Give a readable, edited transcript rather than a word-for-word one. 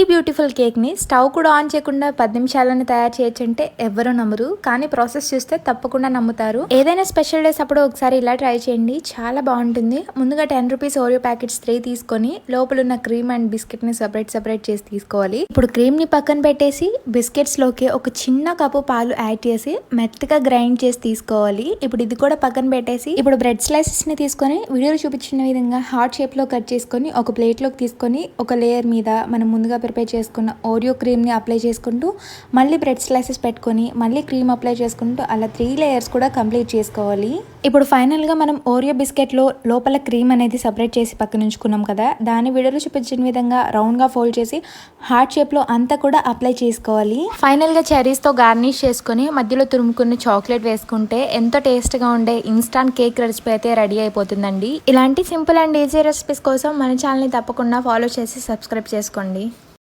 Beautiful కేక్ని stove కూడా on చేయకుండా 10 నిమిషాలను తయారు చేయొచ్చంటే ఎవ్వరూ నమ్మరు, కానీ ప్రాసెస్ చూస్తే తప్పకుండా నమ్ముతారు. ఏదైనా స్పెషల్ డేస్ అప్పుడు ఒకసారి ఇలా ట్రై చేయండి, చాలా బాగుంటుంది. ముందుగా 10 రూపీస్ ఓరియో ప్యాకెట్స్ 3 తీసుకొని లోపల ఉన్న క్రీమ్ అండ్ బిస్కెట్ ని సెపరేట్ చేసి తీసుకోవాలి. ఇప్పుడు క్రీమ్ ని పక్కన పెట్టేసి బిస్కెట్స్ లోకి ఒక చిన్న కప్పు పాలు యాడ్ చేసి మెత్తగా గ్రైండ్ చేసి తీసుకోవాలి. ఇప్పుడు ఇది కూడా పక్కన పెట్టేసి ఇప్పుడు బ్రెడ్ స్లైసెస్ ని తీసుకొని వీడియోలో చూపించిన విధంగా హార్ట్ షేప్ లో కట్ చేసుకొని ఒక ప్లేట్ లోకి తీసుకొని ఒక లేయర్ మీద మనం ముందుగా ప్రిపేర్ చేసుకున్న ఓరియో క్రీమ్ని అప్లై చేసుకుంటూ మళ్ళీ బ్రెడ్ స్లైసెస్ పెట్టుకొని మళ్ళీ క్రీమ్ అప్లై చేసుకుంటూ అలా 3 లేయర్స్ కూడా కంప్లీట్ చేసుకోవాలి. ఇప్పుడు ఫైనల్గా మనం ఓరియో బిస్కెట్లో లోపల క్రీమ్ అనేది సపరేట్ చేసి పక్కన ఉంచుకున్నాం కదా, దాన్ని వీడియోలో చూపించిన విధంగా రౌండ్గా ఫోల్డ్ చేసి హార్ట్ షేప్లో అంతా కూడా అప్లై చేసుకోవాలి. ఫైనల్గా చెరీస్తో గార్నిష్ చేసుకొని మధ్యలో తురుముకున్న చాక్లెట్ వేసుకుంటే ఎంతో టేస్ట్గా ఉండే ఇన్స్టాంట్ కేక్ రెసిపీ అయితే రెడీ అయిపోతుందండి. ఇలాంటి సింపుల్ అండ్ ఈజీ రెసిపీస్ కోసం మన ఛానల్ని తప్పకుండా ఫాలో చేసి సబ్స్క్రైబ్ చేసుకోండి.